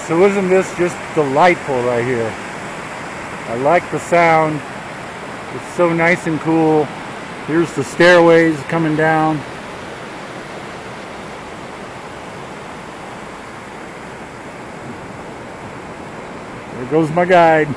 So isn't this just delightful right here? I like the sound. It's so nice and cool. Here's the stairways coming down. There goes my guide.